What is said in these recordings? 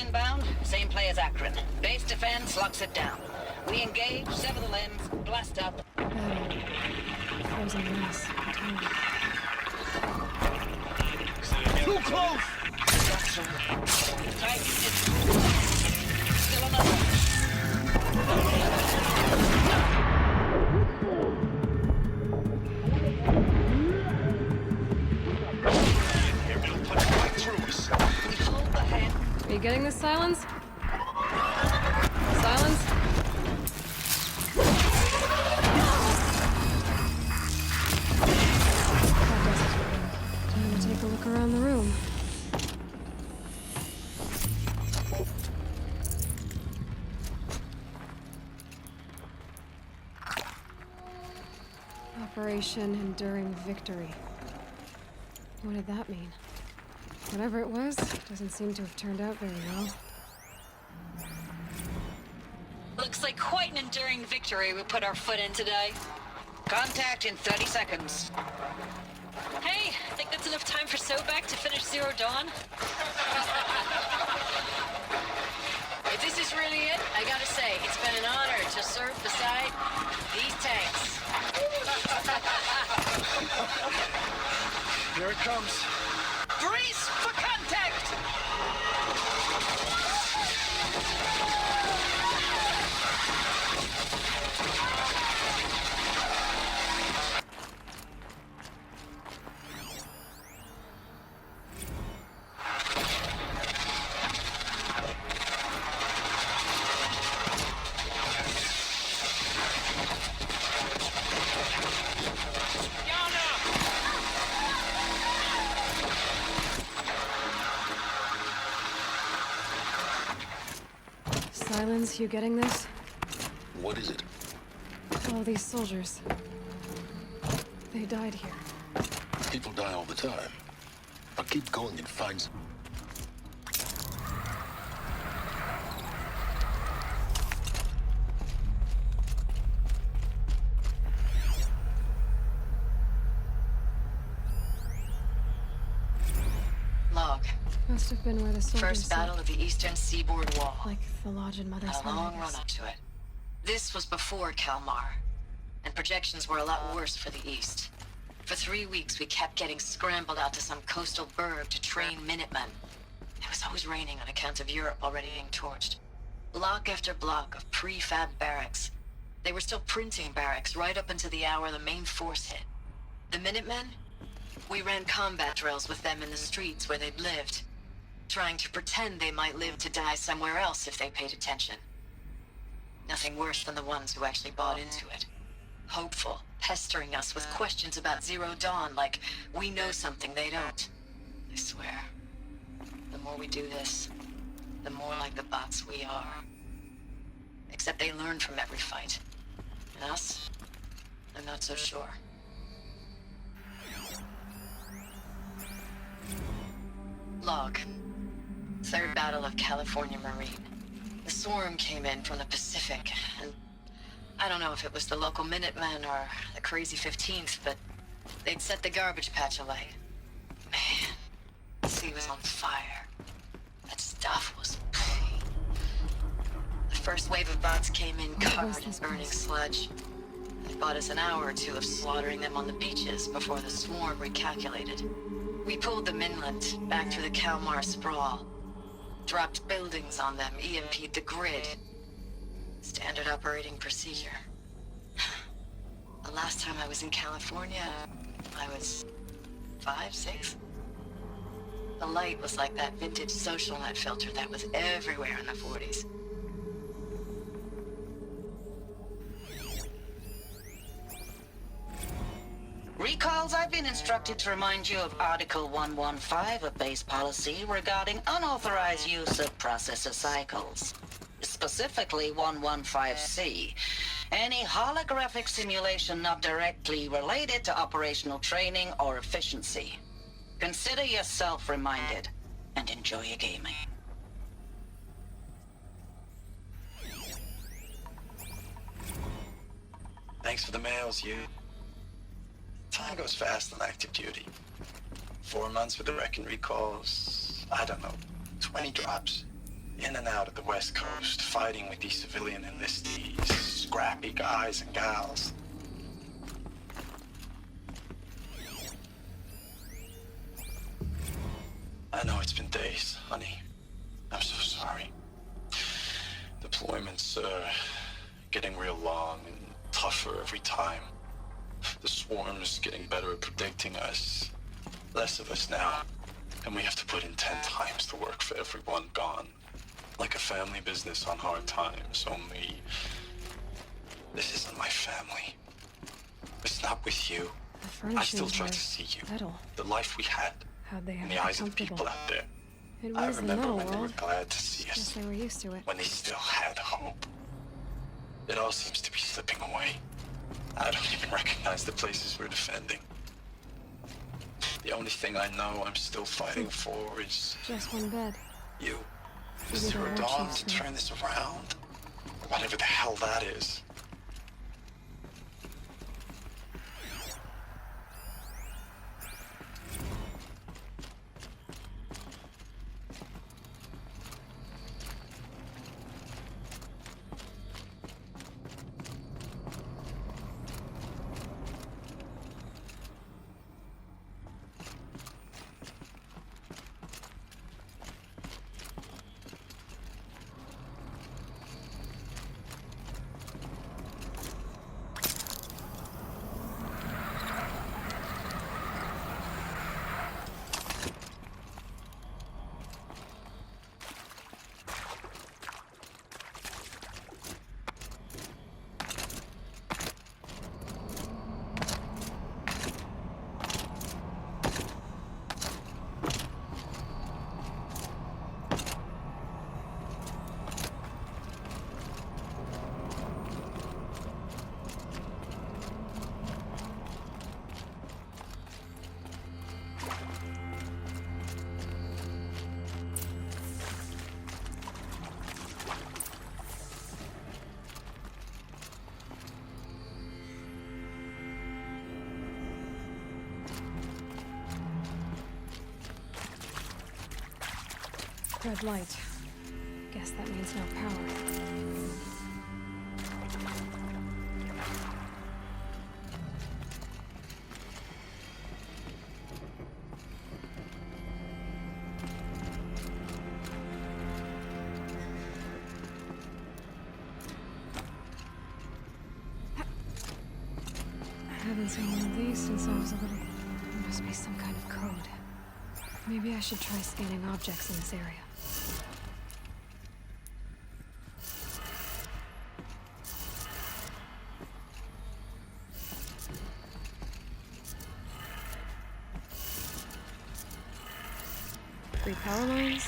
inbound, same play as Akron. Base defense locks it down. We engage, sever the limbs, blast up. Frozen mass. Too close! Destruction. Tight. Still another. Are you getting this, Silence? Silence? That does it. Time to take a look around the room. Operation Enduring Victory. What did that mean? Whatever it was, doesn't seem to have turned out very well. Looks like quite an enduring victory we put our foot in today. Contact in 30 seconds. Hey, think that's enough time for Sobek to finish Zero Dawn? If this is really it, I gotta say, it's been an honor to serve beside these tanks. Here it comes. Brace for contact! Silence, you getting this? What is it? All these soldiers. They died here. People die all the time. I'll keep going and find some. Log. Must have been where the soldiers First battle slept. of the Eastern Seaboard Wall. Like the lodge in Mother's A long Home, I run guess. up to it. This was before Kalmar, and projections were a lot worse for the East. For 3 weeks, we kept getting scrambled out to some coastal burg to train Minutemen. It was always raining on account of Europe already being torched. Block after block of prefab barracks. They were still printing barracks right up until the hour the main force hit. The Minutemen? We ran combat drills with them in the streets where they'd lived, trying to pretend they might live to die somewhere else if they paid attention. Nothing worse than the ones who actually bought into it. Hopeful, pestering us with questions about Zero Dawn like we know something they don't. I swear, the more we do this, the more like the bots we are. Except they learn from every fight. And us? I'm not so sure. Log. Third Battle of California Marine. The swarm came in from the Pacific, and I don't know if it was the local Minutemen or the crazy 15th, but they'd set the garbage patch alight. Man, the sea was on fire. That stuff was pain. The first wave of bots came in covered in burning sludge. It bought us an hour or two of slaughtering them on the beaches before the swarm recalculated. We pulled them inland, back through the Kalmar sprawl. Dropped buildings on them, EMP'd the grid. Standard operating procedure. The last time I was in California, I was 5, 6? The light was like that vintage social net filter that was everywhere in the 40s. Recalls, I've been instructed to remind you of Article 115 of base policy regarding unauthorized use of processor cycles. Specifically 115C. Any holographic simulation not directly related to operational training or efficiency. Consider yourself reminded and enjoy your gaming. Thanks for the mails, you. Time goes fast on active duty. 4 months with the wreck and recalls, I don't know, 20 drops. In and out of the West Coast, fighting with these civilian enlistees, scrappy guys and gals. I know it's been days, honey. I'm so sorry. Deployments are getting real long and tougher every time. The swarm's getting better at predicting us. Less of us now. And we have to put in 10 times the work for everyone gone. Like a family business on hard times, only this isn't my family. It's not with you. The I still furnishings try were to see you. metal. The life we had How'd they in have the it eyes of the comfortable? people out there. It I was the remember metal when they were world. glad to see Guess us. they were used to it. When they still had hope. It all seems to be slipping away. I don't even recognize the places we're defending. The only thing I know I'm still fighting for is Just one bed. you. Maybe Is there the a dawn warships to will- turn this around? Whatever the hell that is. Red light. Guess that means no power. I haven't seen one of these since I was a little. There must be some kind of code. Maybe I should try scanning objects in this area. Three power lines,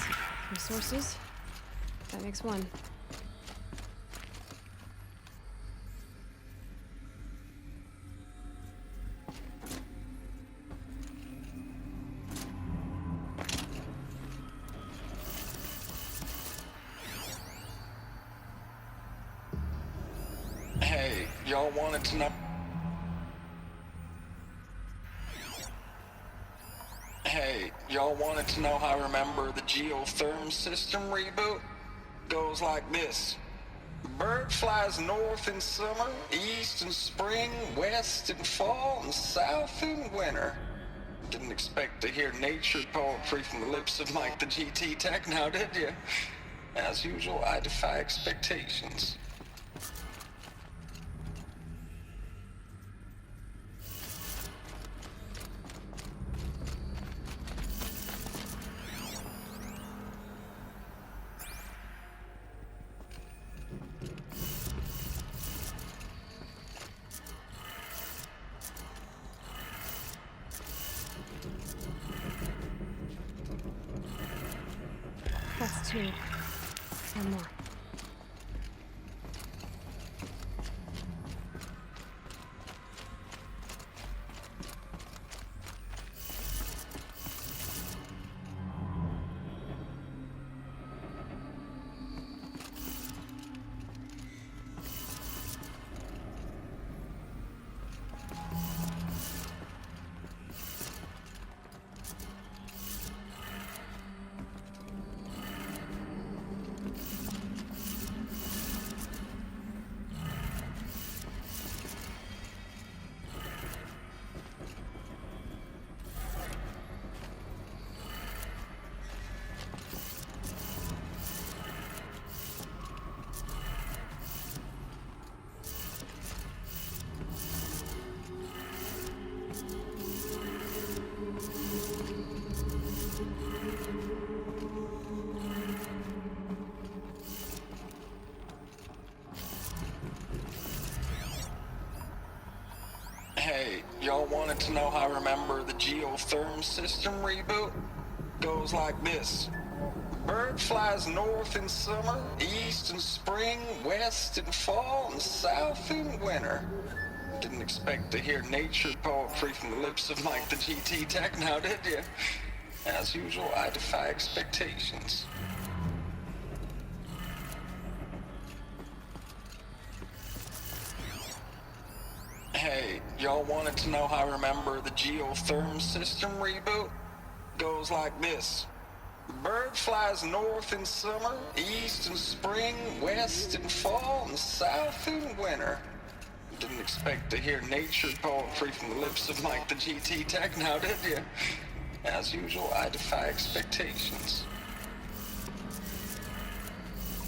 resources. That makes one. Hey, y'all wanted to know. Hey, y'all wanted to know how I remember the geotherm system reboot? Goes like this. Bird flies north in summer, east in spring, west in fall, and south in winter. Didn't expect to hear nature poetry from the lips of Mike the GT Tech now, did you? As usual, I defy expectations. That's two. One more. Hey, y'all wanted to know how I remember the geotherm system reboot? Goes like this. Bird flies north in summer, east in spring, west in fall, and south in winter. Didn't expect to hear nature poetry from the lips of Mike the GT Tech now, did you? As usual, I defy expectations. Hey, y'all wanted to know how I remember the geotherm system reboot? Goes like this. Bird flies north in summer, east in spring, west in fall, and south in winter. Didn't expect to hear nature poetry from the lips of Mike the GT Tech now, did you? As usual, I defy expectations.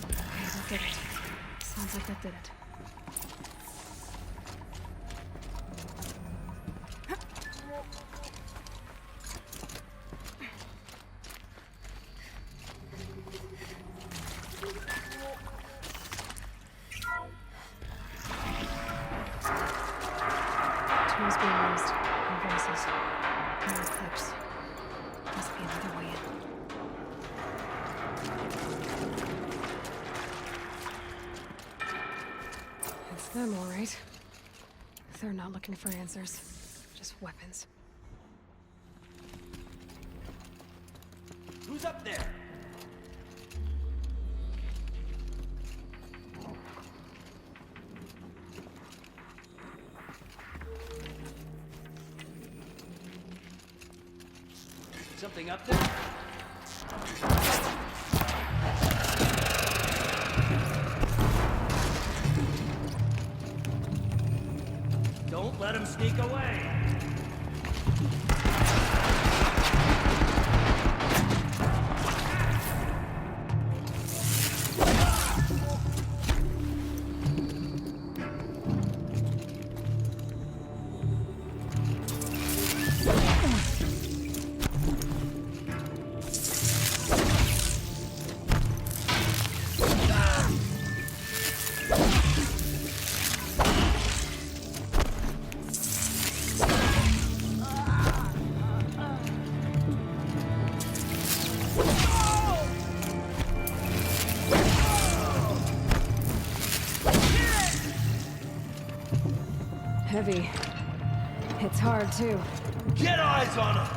Okay, that did it. Sounds like that did it. Tools being used. Invoices. No clips. Must be another way in. It's them, all right. They're not looking for answers. Just weapons. Who's up there? Something up there? Don't let him sneak away. Heavy. It's hard, too. Get eyes on him!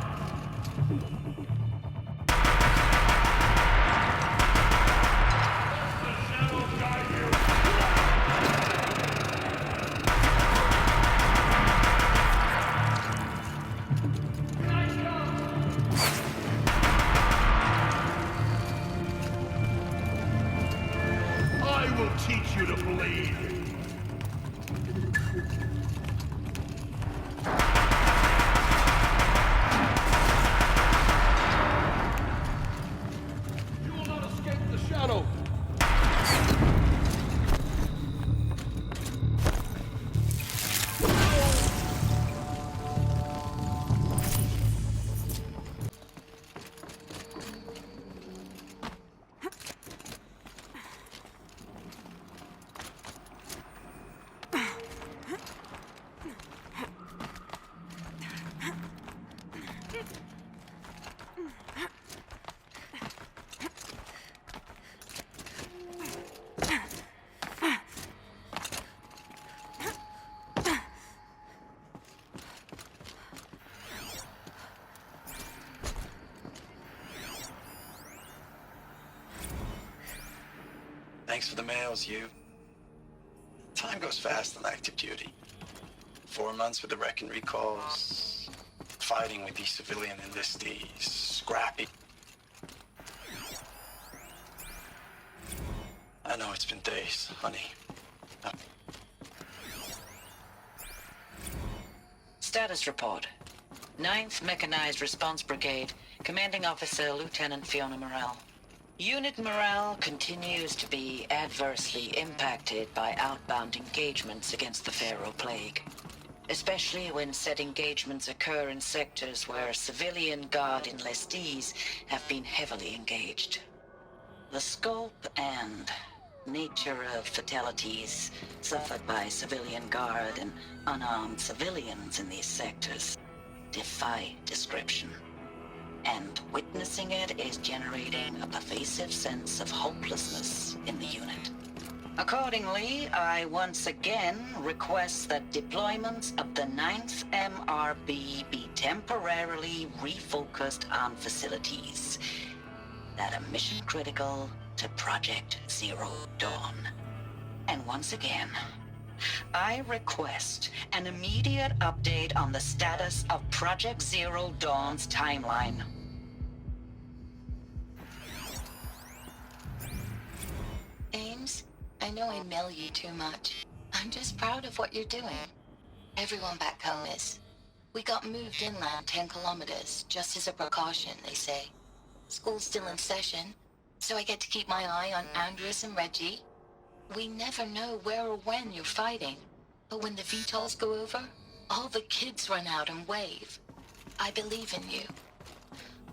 I will teach you to bleed. You will not escape the shadow. Thanks for the mails, you. Time goes fast on active duty. 4 months with the wreck and recalls, fighting with these civilian enlistees, scrappy. I know it's been days, honey. Status report. 9th Mechanized Response Brigade, Commanding Officer Lieutenant Fiona Morrell. Unit morale continues to be adversely impacted by outbound engagements against the Pharaoh Plague, especially when said engagements occur in sectors where civilian guard enlistees have been heavily engaged. The scope and nature of fatalities suffered by civilian guard and unarmed civilians in these sectors defy description. And witnessing it is generating a pervasive sense of hopelessness in the unit. Accordingly, I once again request that deployments of the 9th MRB be temporarily refocused on facilities that are mission critical to Project Zero Dawn. And once again, I request an immediate update on the status of Project Zero Dawn's timeline. Ames, I know I mail you too much. I'm just proud of what you're doing. Everyone back home is. We got moved inland 10 kilometers, just as a precaution, they say. School's still in session, so I get to keep my eye on Andres and Reggie. We never know where or when you're fighting, but when the VTOLs go over, all the kids run out and wave. I believe in you.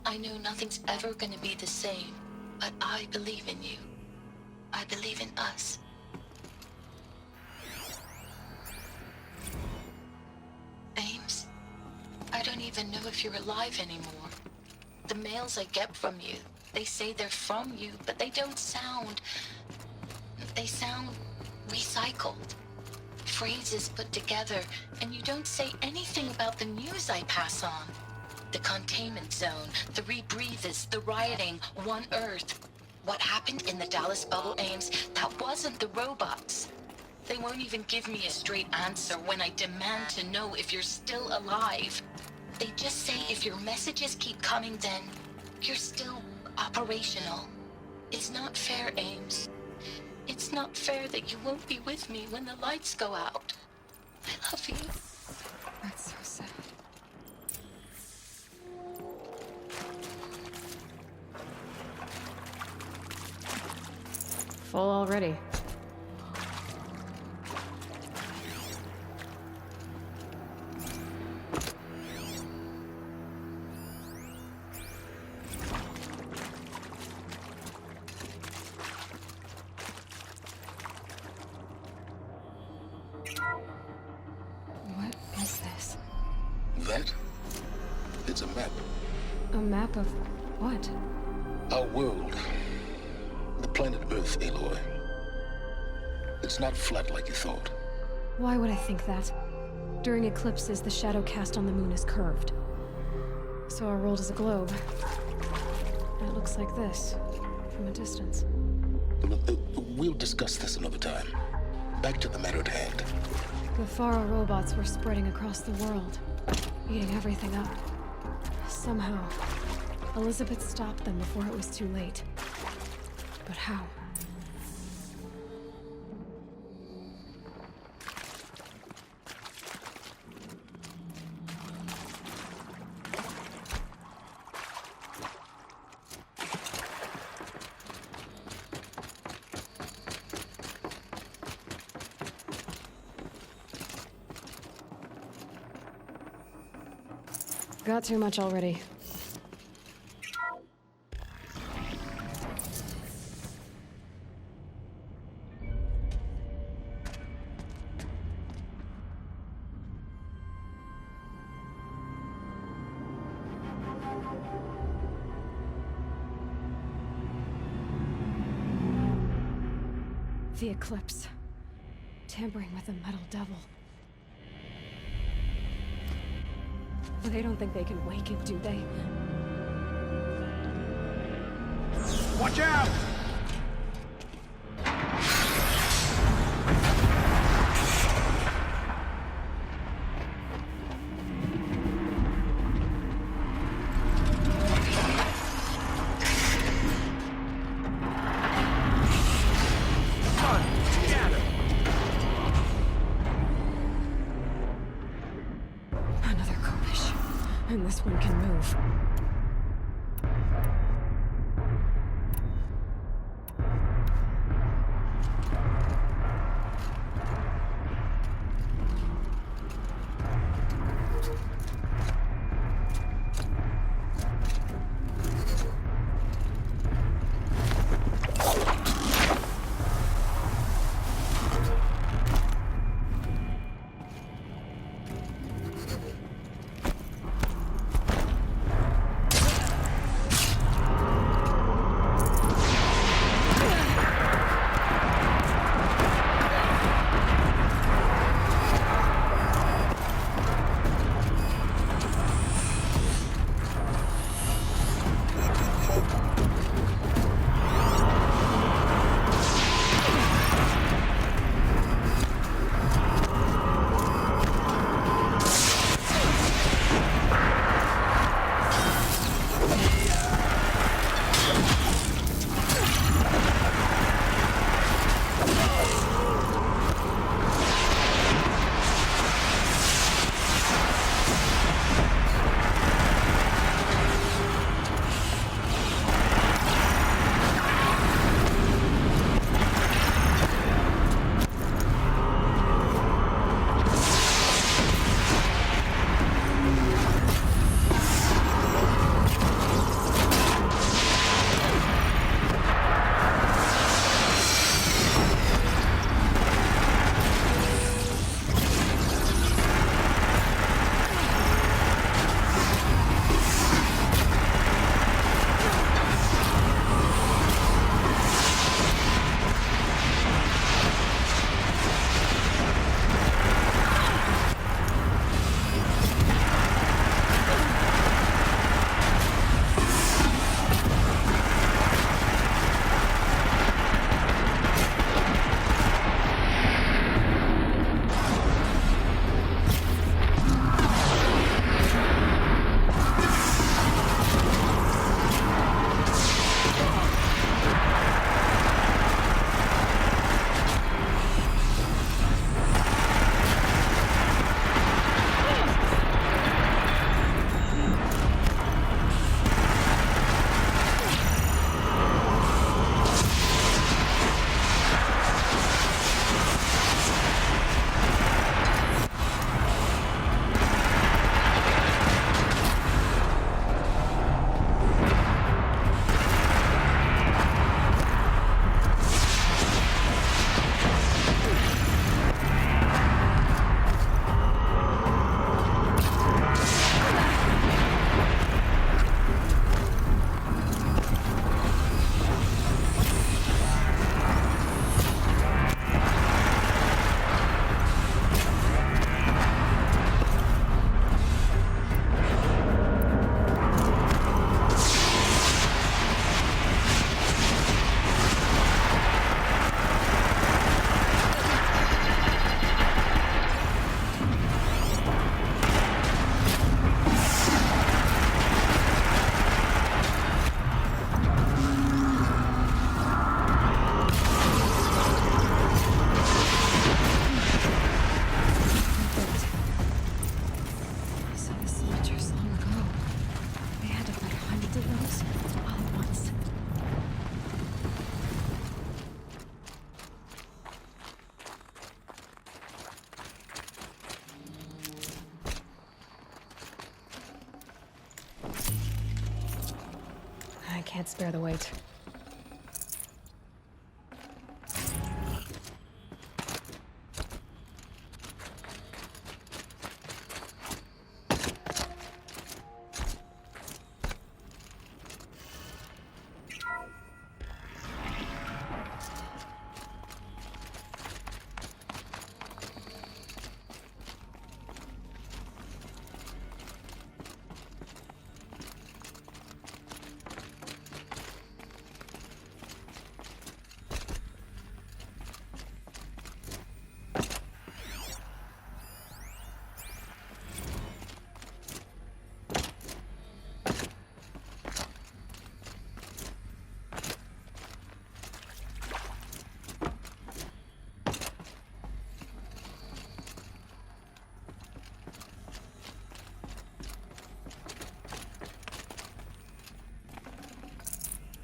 I know nothing's ever gonna be the same, but I believe in you. I believe in us. Ames, I don't even know if you're alive anymore. The mails I get from you, they say they're from you, but they don't sound... They sound recycled. Phrases put together, and you don't say anything about the news I pass on. The containment zone, the rebreathers, the rioting, One Earth. What happened in the Dallas bubble, Ames, that wasn't the robots. They won't even give me a straight answer when I demand to know if you're still alive. They just say if your messages keep coming, then you're still operational. It's not fair, Ames. It's not fair that you won't be with me when the lights go out. I love you. That's so sad. Full already. What is this? That? It's a map. A map of what? Our world. The planet Earth, Aloy. It's not flat like you thought. Why would I think that? During eclipses, the shadow cast on the moon is curved. So our world is a globe. And it looks like this, from a distance. We'll discuss this another time. Back to the matter at hand. The Faro robots were spreading across the world, eating everything up. Somehow, Elizabeth stopped them before it was too late. But how? Got too much already. The eclipse. Tampering with the metal devil. They don't think they can wake it, do they? Watch out! Another Kovish. And this one can move. can't spare the weight.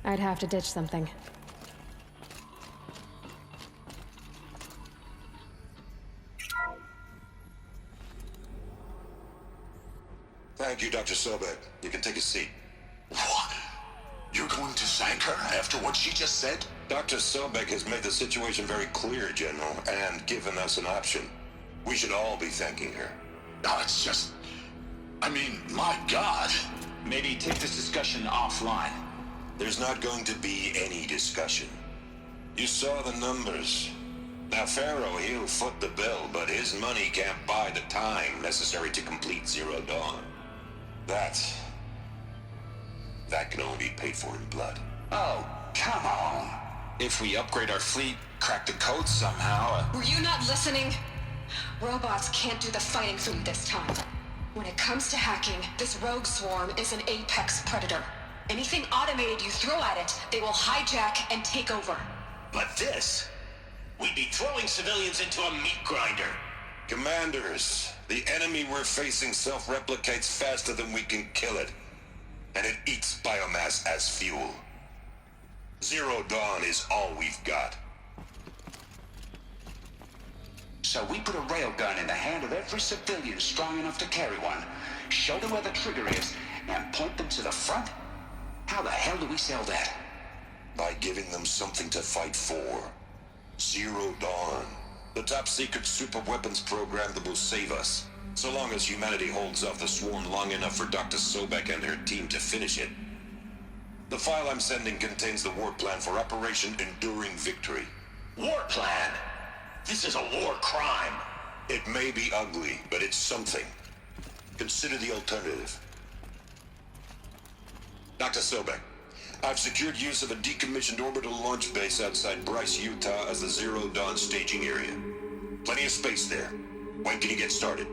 I'd have to ditch something. Thank you, Dr. Sobek. You can take a seat. What? You're going to thank her after what she just said? Dr. Sobek has made the situation very clear, General, and given us an option. We should all be thanking her. No, it's just... I mean, my God. Maybe take this discussion offline. There's not going to be any discussion. You saw the numbers. Now, Pharaoh, he'll foot the bill, but his money can't buy the time necessary to complete Zero Dawn. That can only be paid for in blood. Oh, come on. If we upgrade our fleet, crack the code somehow... Were you not listening? Robots can't do the fighting for you this time. When it comes to hacking, this rogue swarm is an apex predator. Anything automated you throw at it, they will hijack and take over. But this... we'd be throwing civilians into a meat grinder. Commanders, the enemy we're facing self-replicates faster than we can kill it. And it eats biomass as fuel. Zero Dawn is all we've got. So we put a railgun in the hand of every civilian strong enough to carry one, show them where the trigger is, and point them to the front? How the hell do we sell that? By giving them something to fight for. Zero Dawn. The top-secret super-weapons program that will save us. So long as humanity holds off the swarm long enough for Dr. Sobek and her team to finish it. The file I'm sending contains the war plan for Operation Enduring Victory. War plan? This is a war crime. It may be ugly, but it's something. Consider the alternative. Dr. Sobek, I've secured use of a decommissioned orbital launch base outside Bryce, Utah as the Zero Dawn staging area. Plenty of space there. When can you get started?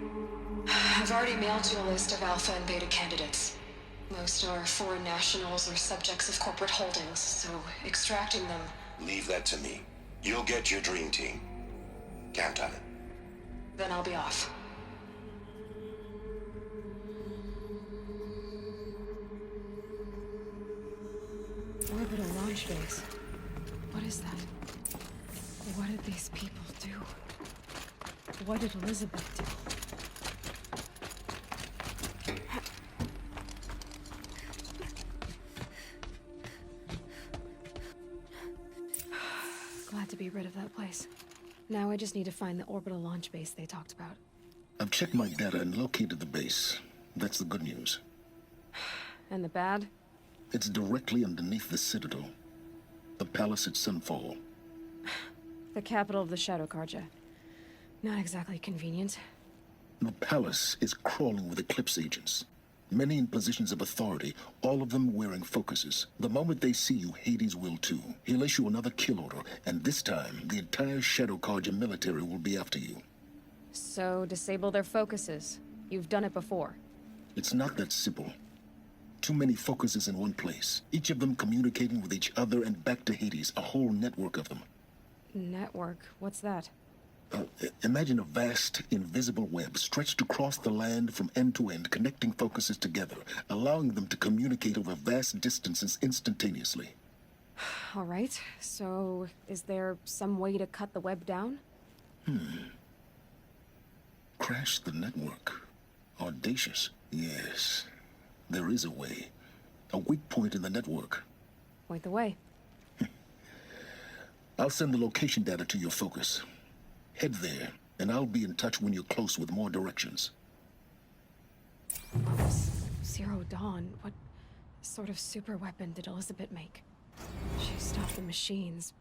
I've already mailed you a list of alpha and beta candidates. Most are foreign nationals or subjects of corporate holdings, so extracting them... Leave that to me. You'll get your dream team. Count on it. Then I'll be off. Orbital launch base. What is that? What did these people do? What did Elizabeth do? Glad to be rid of that place. Now I just need to find the orbital launch base they talked about. I've checked my data and located the base. That's the good news. And the bad? It's directly underneath the Citadel. The palace at Sunfall. The capital of the Shadow Carja. Not exactly convenient. The palace is crawling with Eclipse agents. Many in positions of authority, all of them wearing focuses. The moment they see you, Hades will too. He'll issue another kill order, and this time, the entire Shadow Carja military will be after you. So, disable their focuses. You've done it before. It's not that simple. Too many focuses in one place, each of them communicating with each other and back to Hades, a whole network of them. Network? What's that? Imagine a vast, invisible web stretched across the land from end to end, connecting focuses together, allowing them to communicate over vast distances instantaneously. All right, so is there some way to cut the web down? Crash the network. Audacious. Yes, there is a way. A weak point in the network. Point the way. I'll send the location data to your focus. Head there, and I'll be in touch when you're close with more directions. Zero Dawn, what sort of super weapon did Elizabeth make? She stopped the machines,